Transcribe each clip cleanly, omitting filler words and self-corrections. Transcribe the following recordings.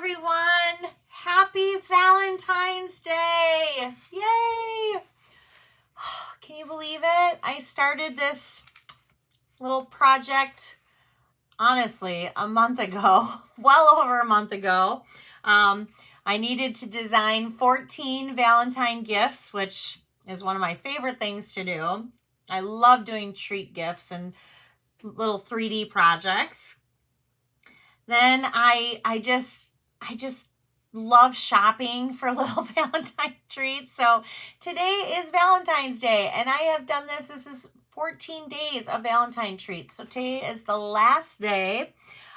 everyone. Happy Valentine's Day. Yay. Can you believe it? I started this little project, honestly, a month ago, well over a month ago. I needed to design 14 Valentine gifts, which is one of my favorite things to do. I love doing treat gifts and little 3D projects. Then I just love shopping for little Valentine treats. So today is Valentine's Day, and I have done this. This is 14 days of Valentine treats. So today is the last day.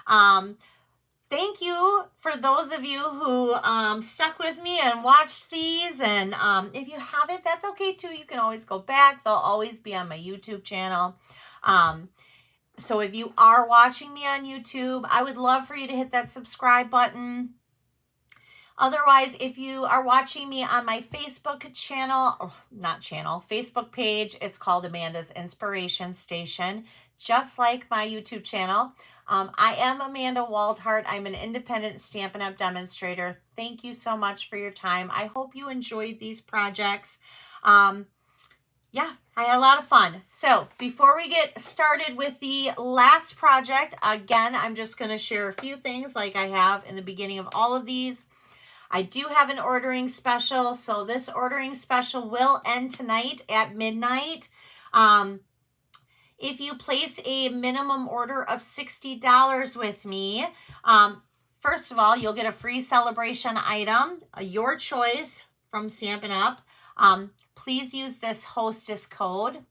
Thank you for those of you who stuck with me and watched these. And if you haven't, that's okay too. You can always go back. They'll always be on my YouTube channel. So if you are watching me on YouTube, I would love for you to hit that subscribe button. Otherwise, if you are watching me on my Facebook channel, or not channel, Facebook page, it's called Amanda's Inspiration Station, just like my YouTube channel. I am Amanda Waldhart. I'm an independent Stampin' Up! Demonstrator. Thank you so much for your time. I hope you enjoyed these projects. Yeah, I had a lot of fun. So before we get started with the last project, again, I'm just going to share a few things like I have in the beginning of all of these. I do have an ordering special. So this ordering special will end tonight at midnight. If you place a minimum order of $60 with me, first of all, you'll get a free celebration item, your choice from Stampin' Up! Please use this Hostess code.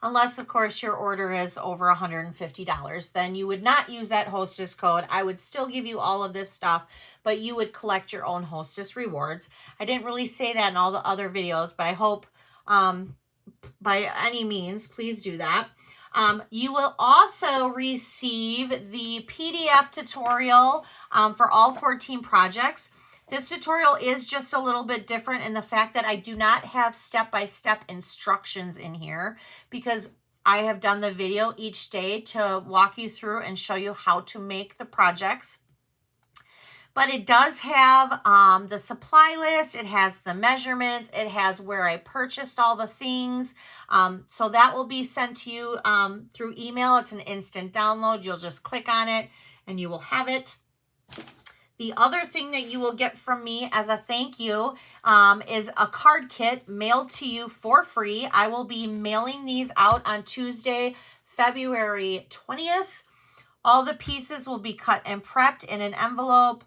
Unless, of course, your order is over $150, then you would not use that Hostess code. I would still give you all of this stuff, but you would collect your own Hostess rewards. I didn't really say that in all the other videos, but I hope by any means, please do that. You will also receive the PDF tutorial for all 14 projects. This tutorial is just a little bit different in the fact that I do not have step-by-step instructions in here because I have done the video each day to walk you through and show you how to make the projects. But it does have the supply list, it has the measurements, it has where I purchased all the things. So that will be sent to you through email. It's an instant download. You'll just click on it and you will have it. The other thing that you will get from me as a thank you is a card kit mailed to you for free. I will be mailing these out on Tuesday, February 20th. All the pieces will be cut and prepped in an envelope.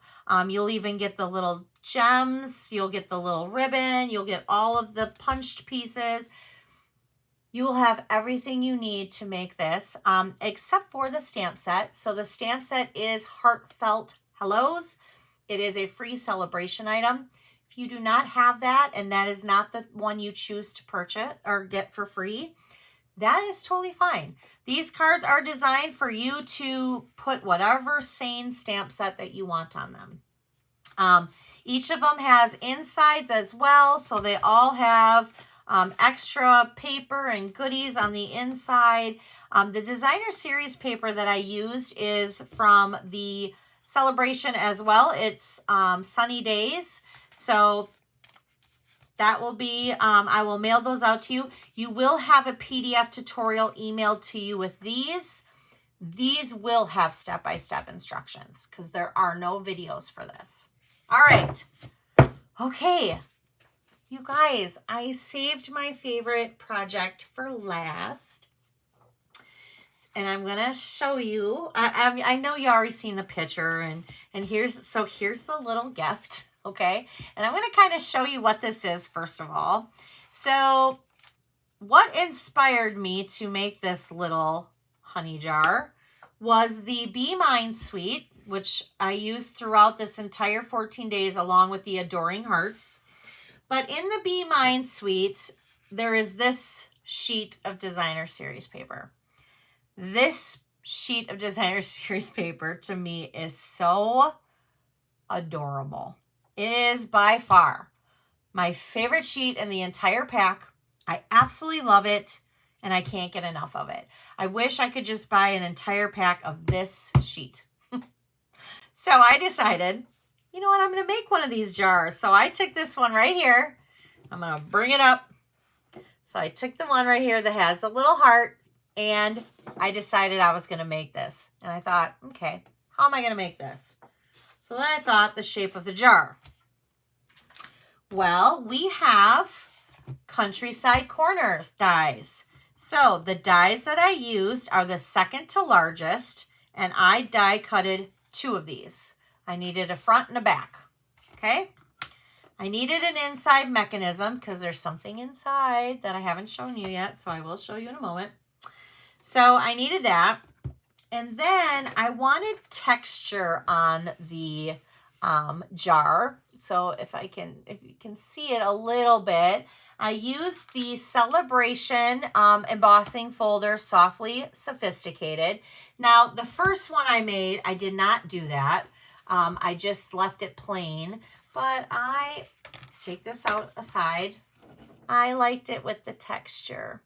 You'll even get the little gems. You'll get the little ribbon. You'll get all of the punched pieces. You will have everything you need to make this, except for the stamp set. So the stamp set is Heartfelt Hellos. It is a free celebration item. If you do not have that and that is not the one you choose to purchase or get for free, that is totally fine. These cards are designed for you to put whatever sane stamp set that you want on them. Each of them has insides as well, so they all have extra paper and goodies on the inside. The designer series paper that I used is from the celebration as well. It's Sunny Days. So that will be, I will mail those out to you. You will have a PDF tutorial emailed to you with these. These will have step-by-step instructions because there are no videos for this. All right. Okay. You guys, I saved my favorite project for last. And I'm going to show you, I know you already seen the picture and here's the little gift, okay? And I'm going to kind of show you what this is first of all. So what inspired me to make this little honey jar was the Be Mine suite, which I used throughout this entire 14 days along with the Adoring Hearts. But in the Be Mine suite, there is this sheet of designer series paper. This sheet of designer series paper to me is so adorable. It is by far my favorite sheet in the entire pack. I absolutely love it and I can't get enough of it. I wish I could just buy an entire pack of this sheet. So I decided, you know what, I'm going to make one of these jars. So I took this one right here. I'm going to bring it up. So I took the one right here that has the little heart, and I decided I was going to make this. And I thought, okay, how am I going to make this? So then I thought the shape of the jar. Well, we have Countryside Corners dies. So the dies that I used are the second to largest, and I die cutted 2 of these. I needed a front and a back, okay? I needed an inside mechanism because there's something inside that I haven't shown you yet, so I will show you in a moment. So I needed that. And then I wanted texture on the jar. So if you can see it a little bit, I used the Sale-a-bration embossing folder, Softly Sophisticated. Now, the first one I made, I did not do that. I just left it plain, but I take this out aside. I liked it with the texture.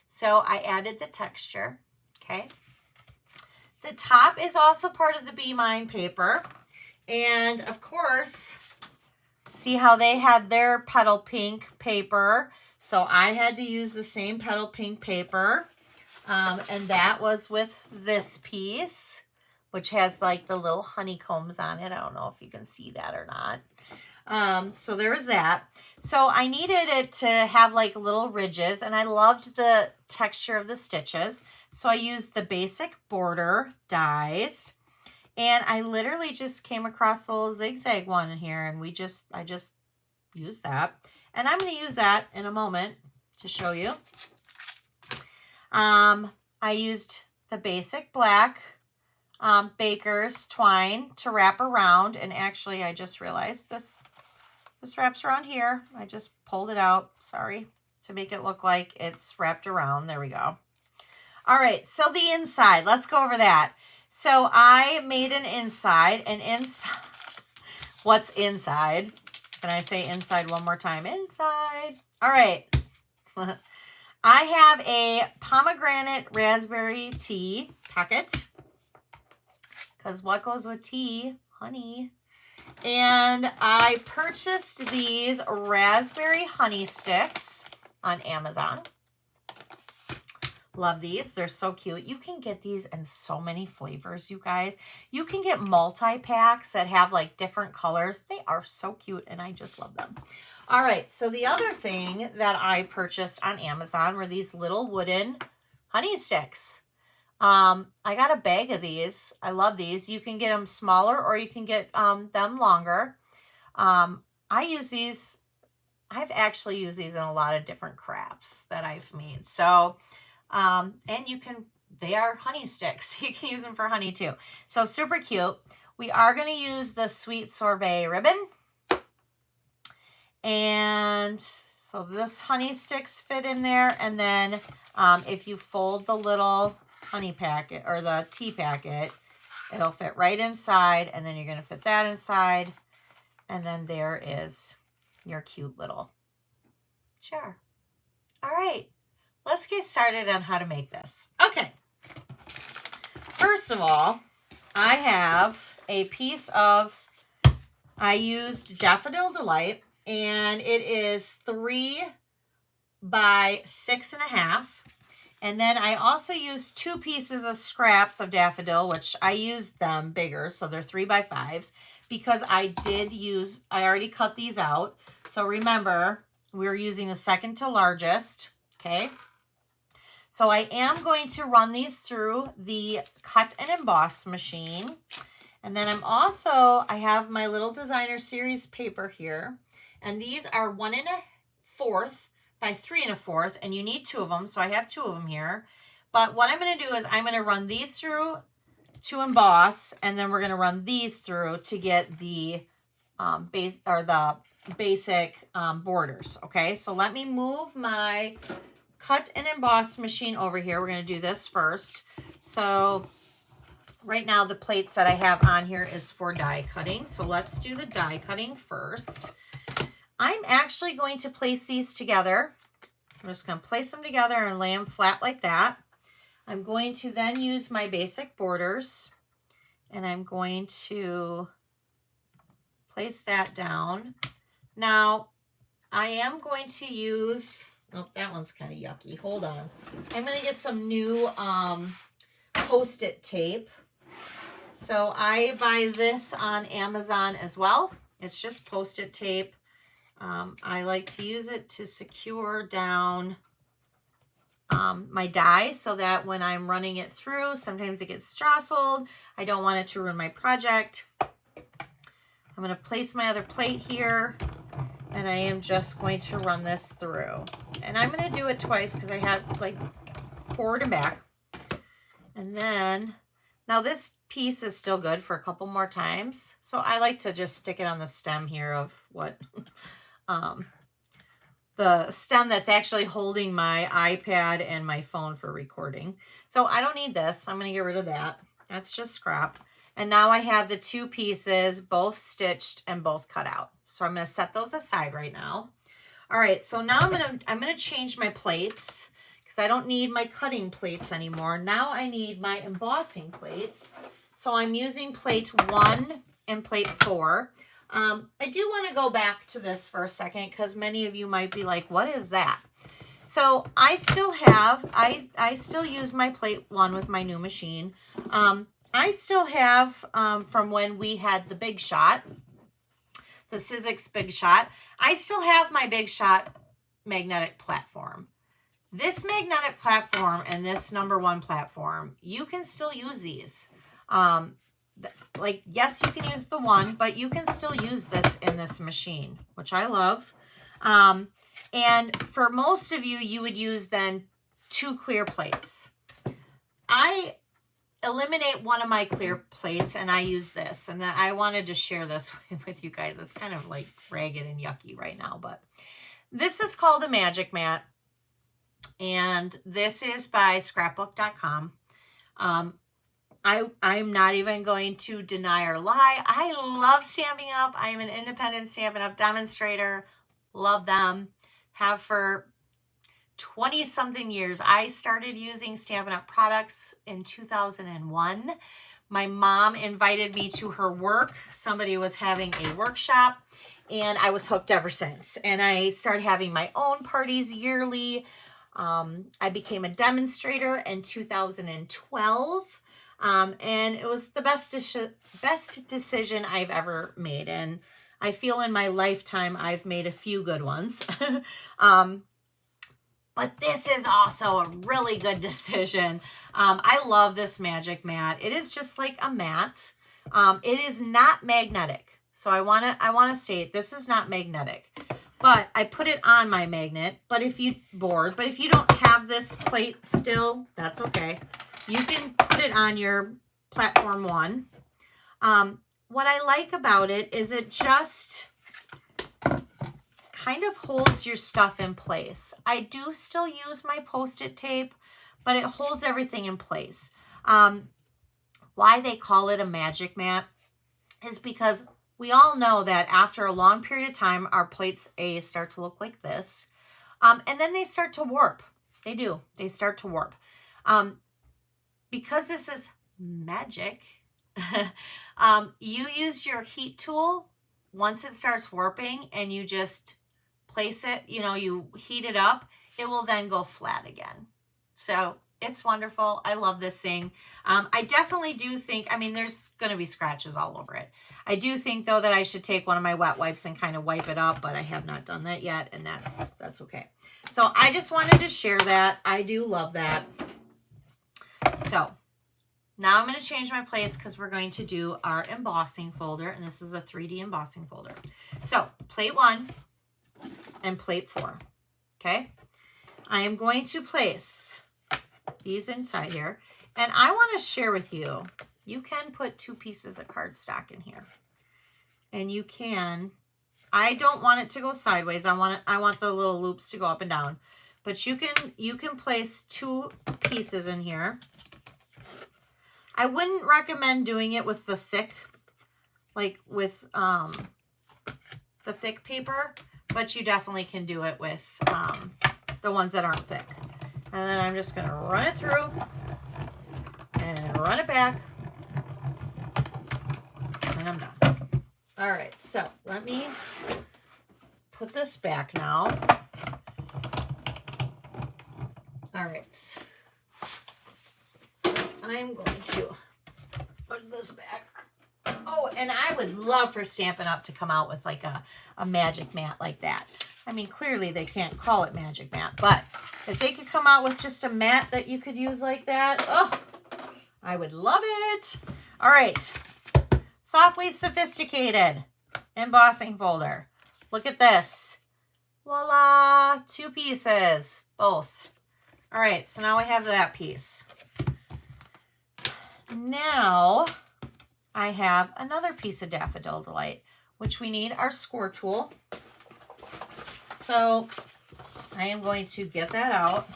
So I added the texture, okay? The top is also part of the Be Mine paper. And of course, see how they had their petal pink paper. So I had to use the same petal pink paper. And that was with this piece, which has like the little honeycombs on it. I don't know if you can see that or not. So there was that. So I needed it to have like little ridges, and I loved the texture of the stitches. So I used the basic border dies, and I literally just came across the little zigzag one here, and I just used that. And I'm going to use that in a moment to show you. I used the basic black baker's twine to wrap around, and actually I just realized this wraps around here. I just pulled it out, sorry, to make it look like it's wrapped around. There we go. All right, so the inside, let's go over that. So I made an inside, and inside, what's inside? Can I say inside one more time? Inside. All right. I have a pomegranate raspberry tea packet, because what goes with tea? Honey. And I purchased these raspberry honey sticks on Amazon. Love these. They're so cute. You can get these in so many flavors, you guys. You can get multi-packs that have like different colors. They are so cute, and I just love them. All right, so the other thing that I purchased on Amazon were these little wooden honey sticks. I got a bag of these. I love these. You can get them smaller, or you can get them longer. I use these. I've actually used these in a lot of different crafts that I've made. So, and they are honey sticks. You can use them for honey too. So super cute. We are going to use the Sweet Sorbet ribbon. And so this honey sticks fit in there. And then if you fold the little honey packet or the tea packet, it'll fit right inside, and then you're going to fit that inside, and then there is your cute little jar. All right, let's get started on how to make this. Okay, first of all, I have a piece of, I used Daffodil Delight, and it is 3 by 6.5. And then I also used 2 pieces of scraps of daffodil, which I used them bigger, so they're 3 by 5s, because I already cut these out. So remember, we're using the second to largest, okay? So I am going to run these through the cut and emboss machine. And then I have my little designer series paper here, and these are 1 1/4 by 3 1/4, and you need 2 of them, so I have 2 of them here. But what I'm going to do is I'm going to run these through to emboss, and then we're going to run these through to get the basic borders. Okay, so let me move my cut and emboss machine over here. We're going to do this first. So right now the plates that I have on here is for die cutting, so let's do the die cutting first. I'm actually going to place these together. I'm just going to place them together and lay them flat like that. I'm going to then use my basic borders And I'm going to place that down. Now, I am going to use, oh, that one's kind of yucky. Hold on. I'm going to get some new Post-it tape. So I buy this on Amazon as well. It's just Post-it tape. I like to use it to secure down my die so that when I'm running it through, sometimes it gets jostled. I don't want it to ruin my project. I'm going to place my other plate here, and I am just going to run this through. And I'm going to do it twice because I have like forward and back. And then, now this piece is still good for a couple more times. So I like to just stick it on the stem here of what, the stem that's actually holding my iPad and my phone for recording. So I don't need this. I'm going to get rid of that. That's just scrap. And now I have the two pieces, both stitched and both cut out. So I'm going to set those aside right now. All right, so now I'm going to change my plates because I don't need my cutting plates anymore. Now I need my embossing plates. So I'm using plate 1 and plate 4. I do want to go back to this for a second because many of you might be like, what is that? So I still have, I still use my plate 1 with my new machine. I still have, from when we had the Big Shot, the Sizzix Big Shot, I still have my Big Shot magnetic platform. This magnetic platform and this #1 platform, you can still use these. Like, yes, you can use the one, but you can still use this in this machine, which I love. And for most of you, you would use then 2 clear plates. I eliminate one of my clear plates and I use this, and I wanted to share this with you guys. It's kind of like ragged and yucky right now, but this is called a Magic Mat, and this is by scrapbook.com. I'm not even going to deny or lie. I love Stampin' Up. I am an independent Stampin' Up demonstrator. Love them. Have for 20-something years. I started using Stampin' Up products in 2001. My mom invited me to her work. Somebody was having a workshop, and I was hooked ever since. And I started having my own parties yearly. I became a demonstrator in 2012. And it was the best decision I've ever made. And I feel in my lifetime, I've made a few good ones. But this is also a really good decision. I love this Magic Mat. It is just like a mat. It is not magnetic. So I want to state this is not magnetic. But I put it on my magnet. But if you don't have this plate still, that's okay. You can put it on your platform 1. What I like about it is it just kind of holds your stuff in place. I do still use my Post-it tape, but it holds everything in place. Why they call it a Magic Mat is because we all know that after a long period of time, our plates start to look like this. And then they start to warp. They do. They start to warp. Because this is magic, you use your heat tool once it starts warping and you just place it, you heat it up, it will then go flat again. So it's wonderful. I love this thing. I definitely do think, there's going to be scratches all over it. I do think, though, that I should take one of my wet wipes and kind of wipe it up, but I have not done that yet, and that's okay. So I just wanted to share that. I do love that. So now I'm going to change my plates because we're going to do our embossing folder, and this is a 3D embossing folder. So plate 1 and plate 4, okay? I am going to place these inside here, and I want to share with you, you can put 2 pieces of cardstock in here, and you can, I don't want it to go sideways. I want the little loops to go up and down, but you can place 2 pieces in here. I wouldn't recommend doing it with the thick, like with the thick paper, but you definitely can do it with the ones that aren't thick. And then I'm just going to run it through and run it back And I'm done. All right, so let me put this back now. All right. So I'm going to put this back. Oh, and I would love for Stampin' Up! To come out with like a magic mat like that. I mean, clearly they can't call it magic mat, but if they could come out with just a mat that you could use like that, oh, I would love it. All right. Softly Sophisticated embossing folder. Look at this. Voila, 2 pieces, both. All right, so now we have that piece. Now I have another piece of Daffodil Delight, which we need our score tool. So I am going to get that out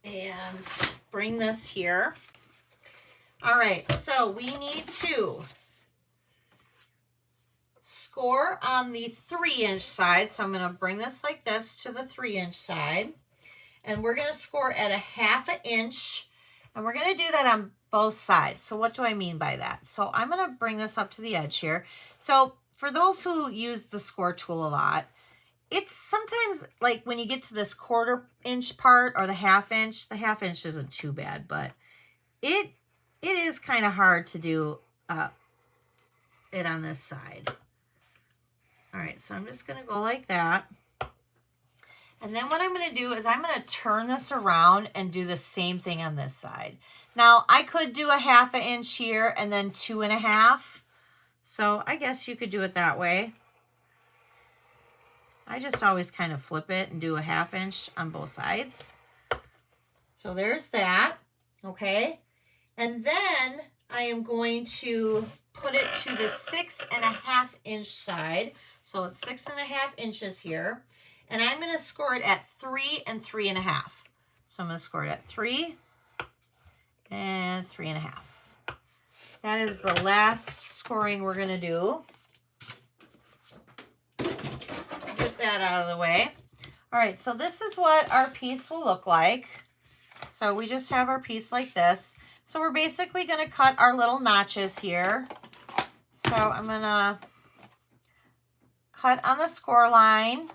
and bring this here. All right, so we need to score on the 3-inch side. So I'm going to bring this like this to the 3-inch side. And we're going to score at a 1/2 inch. And we're going to do that on both sides. So what do I mean by that? So I'm going to bring this up to the edge here. So for those who use the score tool a lot, it's sometimes like when you get to this 1/4 inch part or the 1/2 inch, the 1/2 inch isn't too bad, but it is kind of hard to do it on this side. All right, so I'm just going to go like that. And then what I'm going to do is I'm going to turn this around and do the same thing on this side. Now, I could do a 1/2 inch here and then 2.5. So I guess you could do it that way. I just always kind of flip it and do a 1/2 inch on both sides. So there's that, okay? And then I am going to put it to the 6.5 inch side. So it's 6.5 inches here. And I'm going to score it at 3 and 3.5. So I'm going to score it at 3 and 3.5. That is the last scoring we're going to do. Get that out of the way. All right, so this is what our piece will look like. So we just have our piece like this. So we're basically going to cut our little notches here. So I'm going to cut on the score line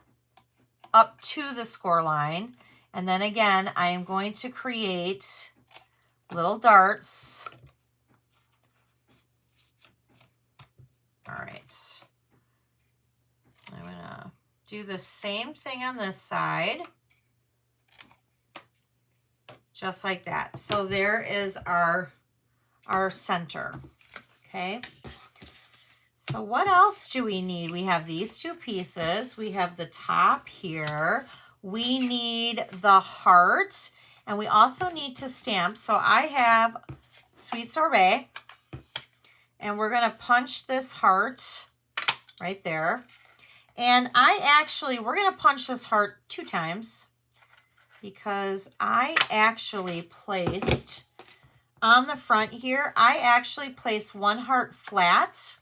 up to the score line. And then again, I am going to create little darts. All right. I'm going to do the same thing on this side. Just like that. So there is our center. Okay. So what else do we need? We have these 2 pieces. We have the top here. We need the heart. And we also need to stamp. So I have Sweet Sorbet. And we're going to punch this heart right there. And we're going to punch this heart 2 times. Because I actually placed, on the front here, I actually placed 1 heart flat.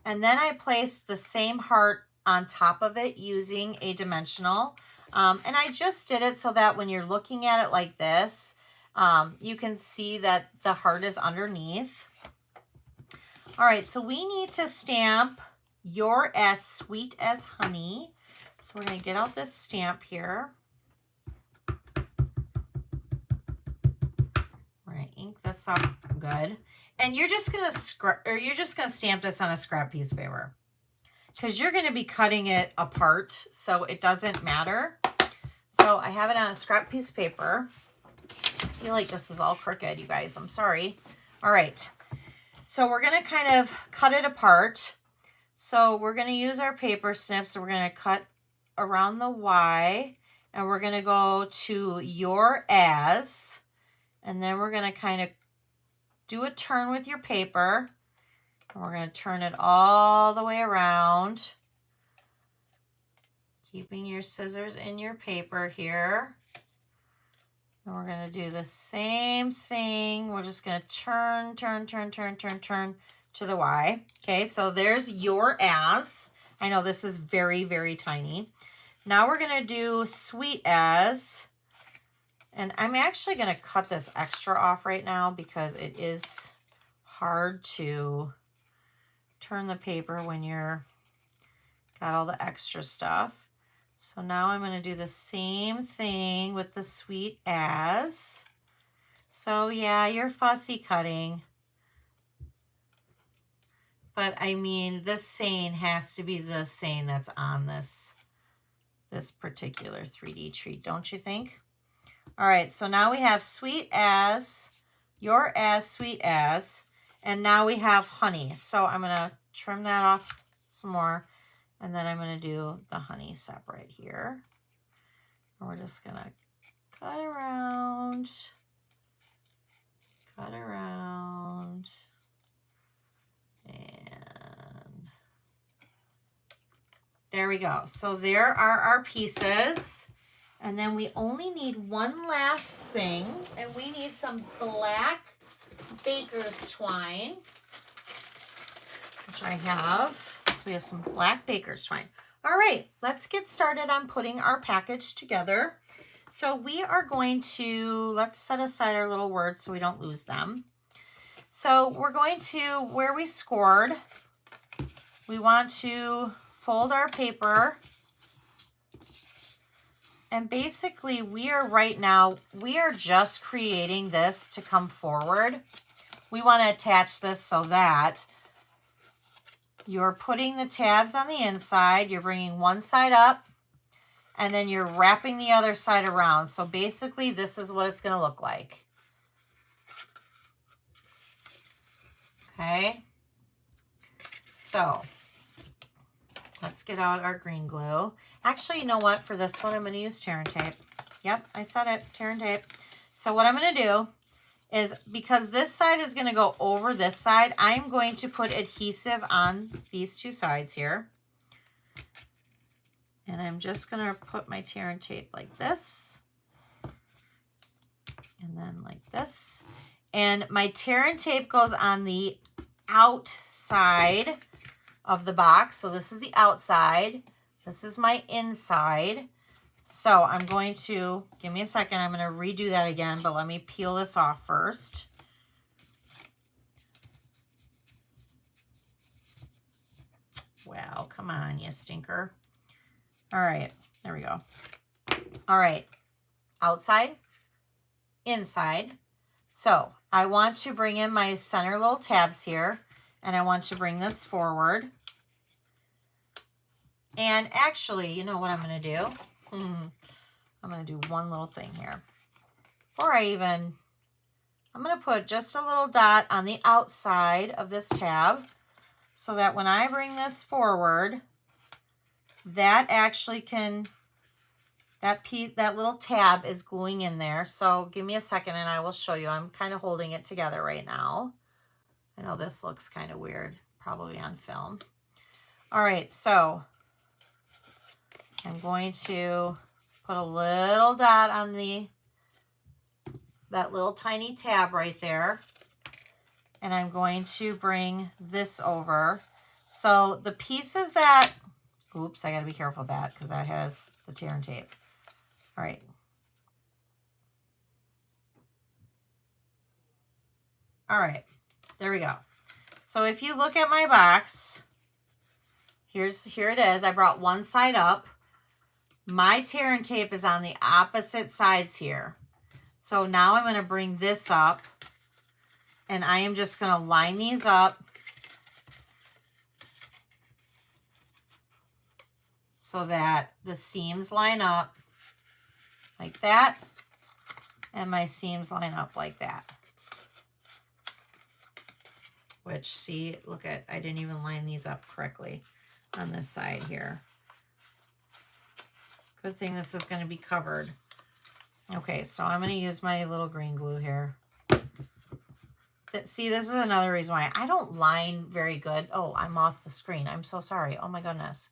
And then I placed the same heart on top of it using a dimensional. And I just did it so that when you're looking at it like this, you can see that the heart is underneath. All right, so we need to stamp You're as Sweet as Honey. So we're going to get out this stamp here. We're going to ink this up good. And you're just going to stamp this on a scrap piece of paper because you're going to be cutting it apart, so it doesn't matter. So I have it on a scrap piece of paper. I feel like this is all crooked, you guys. I'm sorry. All right. So we're going to kind of cut it apart. So we're going to use our paper snips. So we're going to cut around the Y, and we're going to go to Your As, and then we're going to kind of do a turn with your paper. And we're going to turn it all the way around. Keeping your scissors in your paper here. And we're going to do the same thing. We're just going to turn to the Y. Okay, so there's Your As. I know this is very, very tiny. Now we're going to do Sweet As. And I'm actually going to cut this extra off right now because it is hard to turn the paper when you're got all the extra stuff. So now I'm going to do the same thing with the sweet as. So yeah, you're fussy cutting. But I mean, this saying has to be the saying that's on this particular 3D treat, don't you think? All right, so now we have sweet as, your as, sweet as, and now we have honey. So I'm going to trim that off some more, and then I'm going to do the honey separate here. And we're just going to cut around, and there we go. So there are our pieces. And then we only need one last thing, and we need some black baker's twine, which I have. So we have some black baker's twine. All right, let's get started on putting our package together. So we are going to, let's set aside our little words so we don't lose them. So we're going to, where we scored, we want to fold our paper. And basically we are just creating this to come forward. We want to attach this so that you're putting the tabs on the inside, you're bringing one side up, and then you're wrapping the other side around. So basically this is what it's going to look like. Okay. So let's get out our green glue. Actually, you know what? For this one, I'm going to use tear and tape. Yep, I said it, tear and tape. So what I'm going to do is, because this side is going to go over this side, I'm going to put adhesive on these two sides here. And I'm just going to put my tear and tape like this. And then like this. And my tear and tape goes on the outside of the box. So this is the outside. This is my inside. So I'm going to, give me a second, I'm going to redo that again, but let me peel this off first. Well, come on, you stinker. All right, there we go. All right, outside, inside. So I want to bring in my center little tabs here, and I want to bring this forward. And actually, you know what I'm going to do? I'm going to do one little thing here. I'm going to put just a little dot on the outside of this tab so that when I bring this forward, that actually can, that little tab is gluing in there. So give me a second and I will show you. I'm kind of holding it together right now. I know this looks kind of weird, probably on film. All right, so I'm going to put a little dot on that little tiny tab right there. And I'm going to bring this over. So the pieces that, oops, I gotta be careful of that because that has the tear and tape. All right. All right, there we go. So if you look at my box, here it is. I brought one side up. My tear and tape is on the opposite sides here. So now I'm going to bring this up and I am just going to line these up so that the seams line up like that and my seams line up like that. Which, see, look at, I didn't even line these up correctly on this side here. Good thing this is going to be covered. Okay, so I'm going to use my little green glue here. See, this is another reason why I don't line very good. Oh, I'm off the screen. I'm so sorry. Oh my goodness.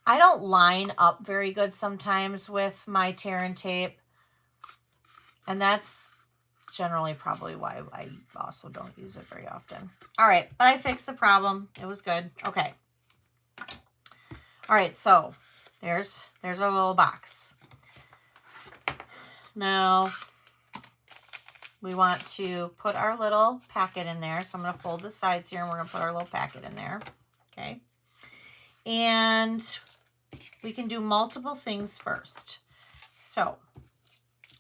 I don't line up very good sometimes with my tear and tape. And that's generally probably why I also don't use it very often. All right, but I fixed the problem. It was good. Okay. All right, so there's our little box. Now we want to put our little packet in there. So I'm going to fold the sides here and we're going to put our little packet in there. Okay. And we can do multiple things first. So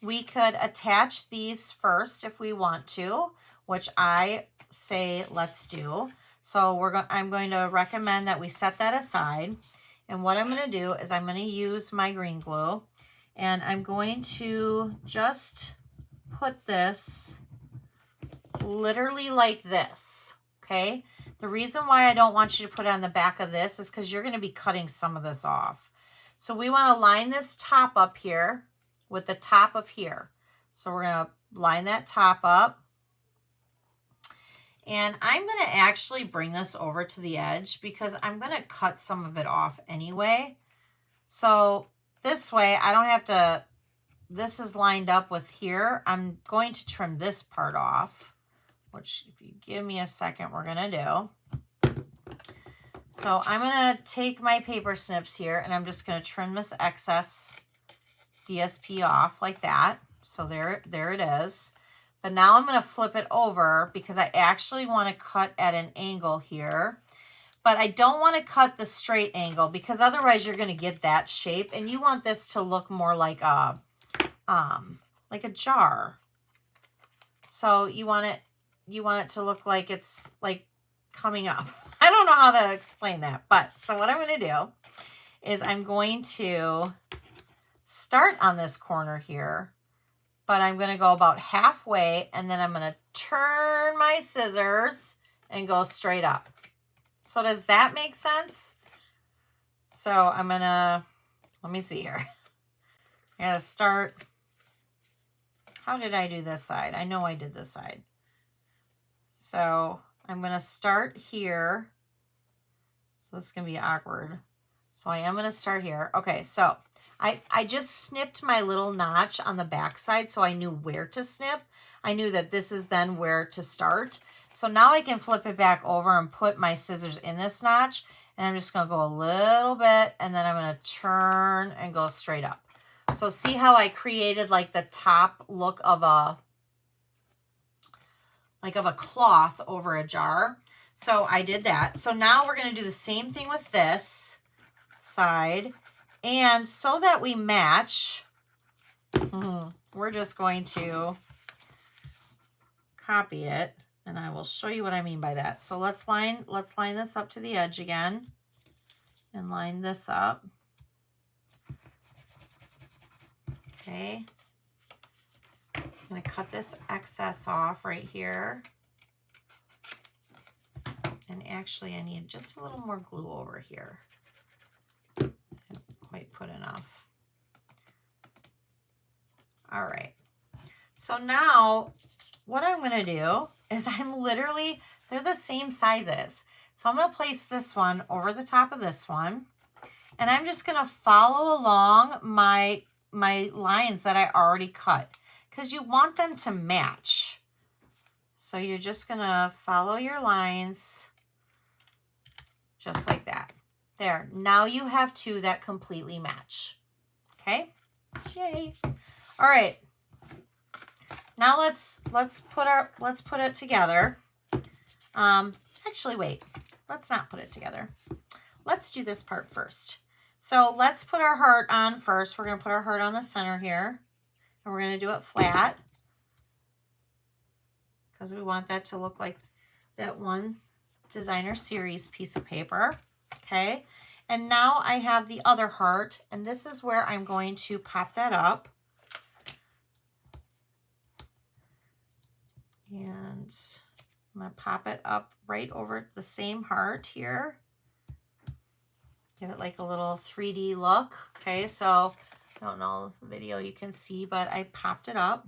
we could attach these first if we want to, which I say let's do. So I'm going to recommend that we set that aside. And what I'm going to do is I'm going to use my green glue and I'm going to just put this literally like this, okay? The reason why I don't want you to put it on the back of this is because you're going to be cutting some of this off. So we want to line this top up here with the top of here. So we're going to line that top up. And I'm going to actually bring this over to the edge because I'm going to cut some of it off anyway. So this way I don't have to, this is lined up with here. I'm going to trim this part off, which if you give me a second, we're going to do. So I'm going to take my paper snips here and I'm just going to trim this excess DSP off like that. So there it is. But now I'm going to flip it over because I actually want to cut at an angle here. But I don't want to cut the straight angle because otherwise you're going to get that shape. And you want this to look more like a jar. So you want it to look like it's like coming up. I don't know how to explain that. But so what I'm going to do is I'm going to start on this corner here. But I'm going to go about halfway and then I'm going to turn my scissors and go straight up. So does that make sense? So I'm going to, let me see here. I got to start. How did I do this side? I know I did this side. So I'm going to start here. So this is going to be awkward. So I am going to start here. Okay, so I just snipped my little notch on the back side so I knew where to snip. I knew that this is then where to start. So now I can flip it back over and put my scissors in this notch. And I'm just going to go a little bit and then I'm going to turn and go straight up. So see how I created like the top look of a cloth over a jar. So I did that. So now we're going to do the same thing with this side. And so that we match, we're just going to copy it and I will show you what I mean by that. So let's line this up to the edge again and line this up. Okay. I'm going to cut this excess off right here. And actually I need just a little more glue over here. Quite put enough. All right. So now what I'm going to do is they're the same sizes. So I'm going to place this one over the top of this one. And I'm just going to follow along my lines that I already cut because you want them to match. So you're just going to follow your lines just like that. There, now you have two that completely match. Okay, yay. All right, now let's put it together. Actually, wait, let's not put it together. Let's do this part first. So let's put our heart on first. We're gonna put our heart on the center here, and we're gonna do it flat because we want that to look like that one designer series piece of paper. Okay, and now I have the other heart, and this is where I'm going to pop that up. And I'm going to pop it up right over the same heart here. Give it like a little 3D look. Okay, so I don't know the video you can see, but I popped it up.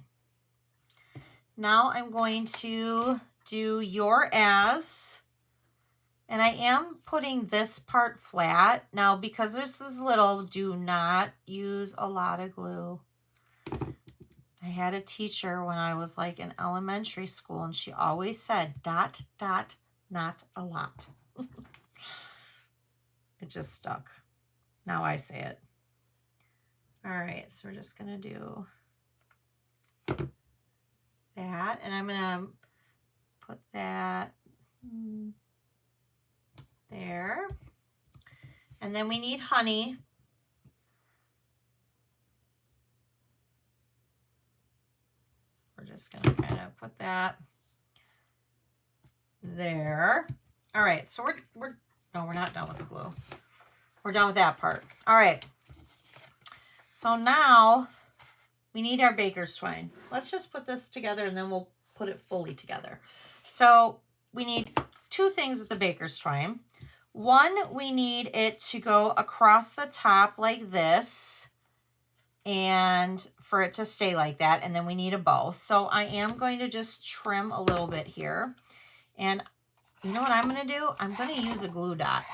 Now I'm going to do your as. And I am putting this part flat. Now, because this is little, do not use a lot of glue. I had a teacher when I was like in elementary school, and she always said, dot, dot, not a lot. It just stuck. Now I say it. All right, so we're just going to do that, and I'm gonna put that there. And then we need honey. So we're just gonna kind of put that there. All right, so we're not done with the glue. We're done with that part. All right. So now we need our baker's twine. Let's just put this together and then we'll put it fully together. So we need two things with the baker's twine. One, we need it to go across the top like this and for it to stay like that. And then we need a bow. So I am going to just trim a little bit here. And you know what I'm going to do? I'm going to use a glue dot.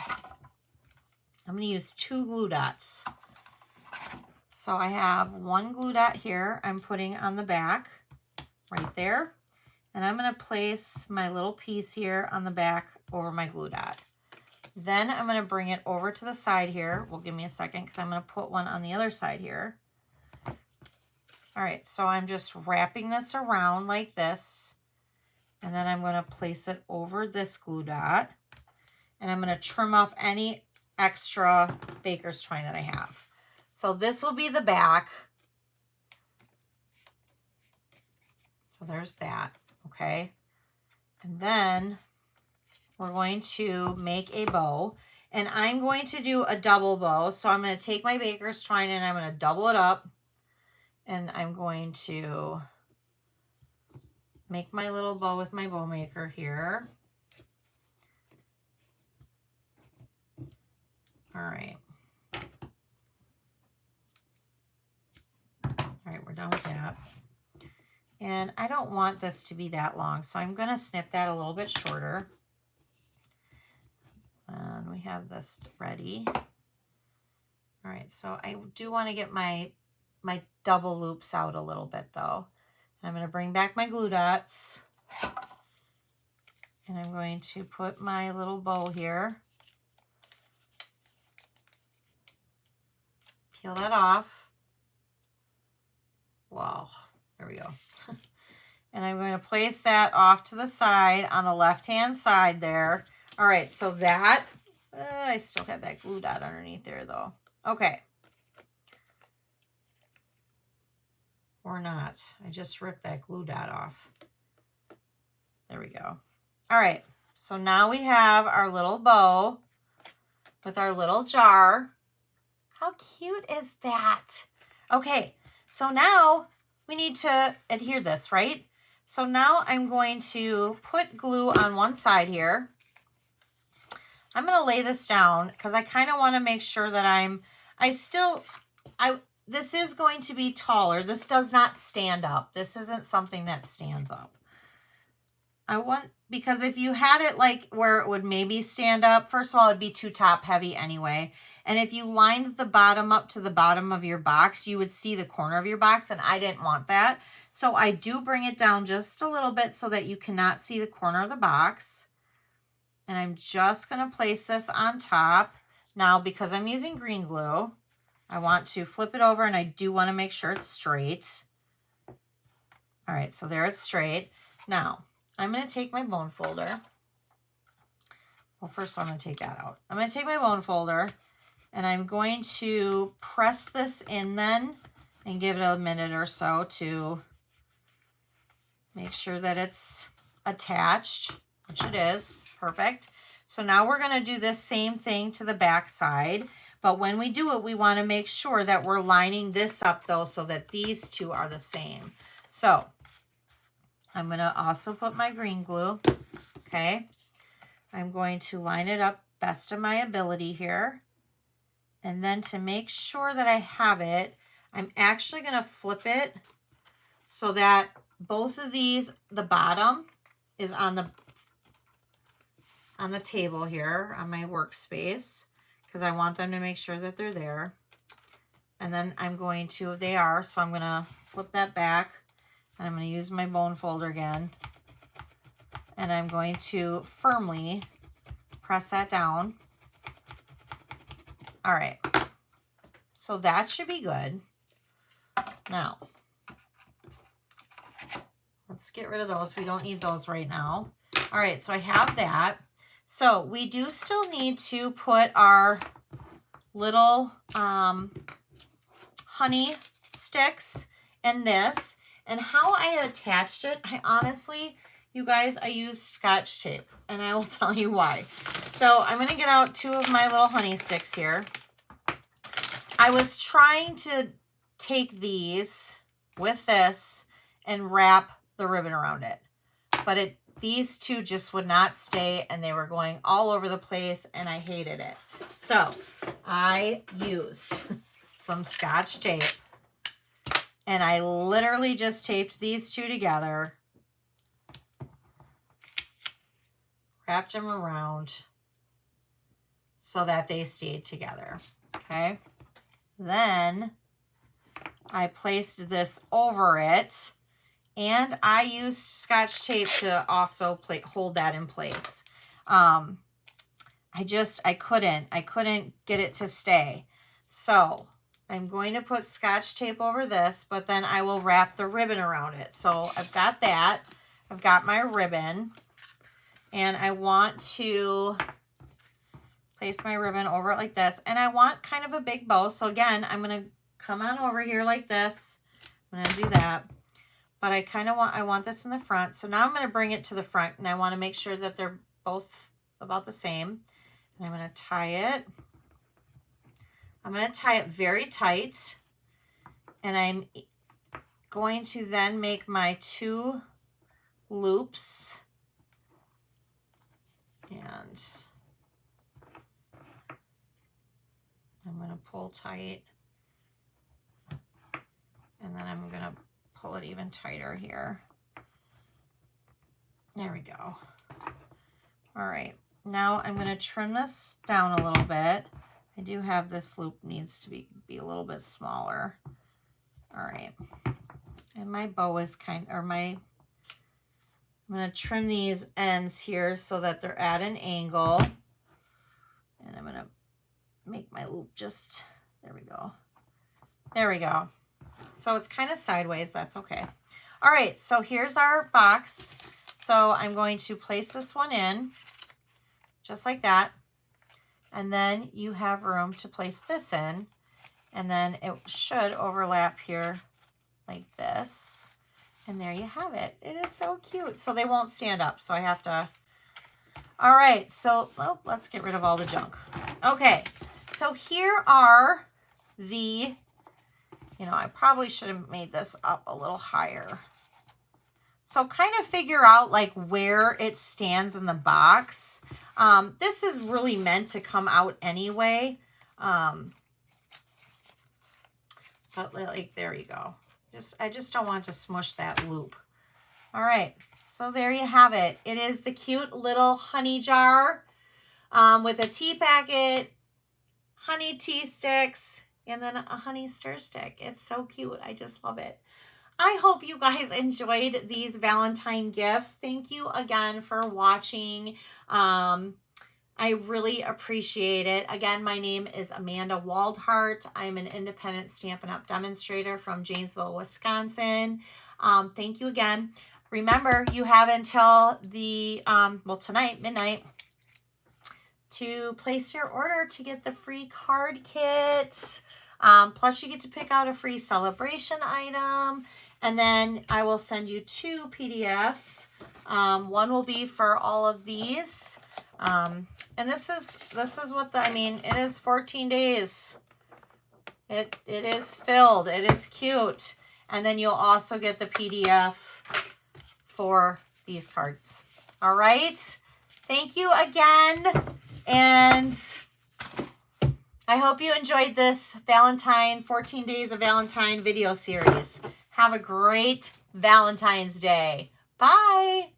I'm going to use 2 glue dots. So I have 1 glue dot here I'm putting on the back right there. And I'm going to place my little piece here on the back over my glue dot. Then I'm going to bring it over to the side here. Well, give me a second because I'm going to put one on the other side here. All right, so I'm just wrapping this around like this. And then I'm going to place it over this glue dot. And I'm going to trim off any extra baker's twine that I have. So this will be the back. So there's that, okay? And then we're going to make a bow. And I'm going to do a double bow. So I'm going to take my baker's twine and I'm going to double it up. And I'm going to make my little bow with my bow maker here. All right. All right, we're done with that. And I don't want this to be that long, so I'm going to snip that a little bit shorter. And we have this ready. All right, so I do want to get my double loops out a little bit though. And I'm going to bring back my glue dots. And I'm going to put my little bow here. Peel that off. Wow, there we go. And I'm going to place that off to the side on the left-hand side there. All right, so that, I still have that glue dot underneath there though. Okay. Or not. I just ripped that glue dot off. There we go. All right, so now we have our little bow with our little jar. How cute is that? Okay, so now we need to adhere this, right? So now I'm going to put glue on one side here. I'm going to lay this down because I kind of want to make sure that this is going to be taller. This does not stand up. This isn't something that stands up. Because if you had it like where it would maybe stand up, first of all, it'd be too top heavy anyway. And if you lined the bottom up to the bottom of your box, you would see the corner of your box, and I didn't want that. So I do bring it down just a little bit so that you cannot see the corner of the box. And I'm just going to place this on top. Now, because I'm using green glue, I want to flip it over, and I do want to make sure it's straight. All right, so there it's straight. Now, I'm going to take my bone folder. Well, first I'm going to take that out. I'm going to take my bone folder, and I'm going to press this in then and give it a minute or so to make sure that it's attached, which it is. Perfect. So now we're going to do this same thing to the back side. But when we do it, we want to make sure that we're lining this up though so that these two are the same. So I'm going to also put my green glue. Okay. I'm going to line it up best of my ability here. And then to make sure that I have it, I'm actually going to flip it so that both of these, the bottom is on the table here on my workspace, because I want them to make sure that they're there. And then I'm going to, they are, so I'm going to flip that back, and I'm going to use my bone folder again. And I'm going to firmly press that down. All right. So that should be good. Now, let's Let's get rid of those. We don't need those right now. All right, so I have that. So we do still need to put our little honey sticks in this. And how I attached it, I honestly, you guys, I used Scotch tape, and I will tell you why. So I'm going to get out 2 of my little honey sticks here. I was trying to take these with this and wrap the ribbon around it, but these 2 just would not stay, and they were going all over the place, and I hated it. So I used some Scotch tape, and I literally just taped these 2 together, wrapped them around so that they stayed together. Okay. Then I placed this over it, and I used Scotch tape to also hold that in place. I couldn't get it to stay. So I'm going to put Scotch tape over this, but then I will wrap the ribbon around it. So I've got that. I've got my ribbon, and I want to place my ribbon over it like this, and I want kind of a big bow. So again, I'm going to come on over here like this. I'm going to do that, but I want this in the front. So now I'm going to bring it to the front, and I want to make sure that they're both about the same. And I'm going to tie it. I'm going to tie it very tight, and I'm going to then make my 2 loops, and I'm going to pull tight, and then I'm going to pull it even tighter here. There we go. All right, now I'm going to trim this down a little bit. I do have this loop needs to be a little bit smaller. All right, and my bow is I'm going to trim these ends here so that they're at an angle, and I'm going to make my loop just, there we go. There we go. So it's kind of sideways, that's okay. All right, so here's our box. So I'm going to place this one in, just like that. And then you have room to place this in, and then it should overlap here like this. And there you have it. It is so cute. So they won't stand up, so I have to, all right, so let's get rid of all the junk. Okay, so here are the, I probably should have made this up a little higher. So kind of figure out like where it stands in the box. This is really meant to come out anyway. But like, there you go. I just don't want to smush that loop. All right, so there you have it. It is the cute little honey jar with a tea packet, honey tea sticks, and then a honey stir stick. It's so cute. I just love it. I hope you guys enjoyed these Valentine gifts. Thank you again for watching. I really appreciate it. Again, my name is Amanda Waldhart. I'm an independent Stampin' Up! Demonstrator from Janesville, Wisconsin. Thank you again. Remember, you have until the, tonight, midnight, to place your order to get the free card kit. Plus, you get to pick out a free celebration item. And then I will send you 2 PDFs. One will be for all of these. And this is what it is 14 days. It is filled. It is cute. And then you'll also get the PDF for these cards. All right. Thank you again. And I hope you enjoyed this Valentine, 14 Days of Valentine video series. Have a great Valentine's Day. Bye.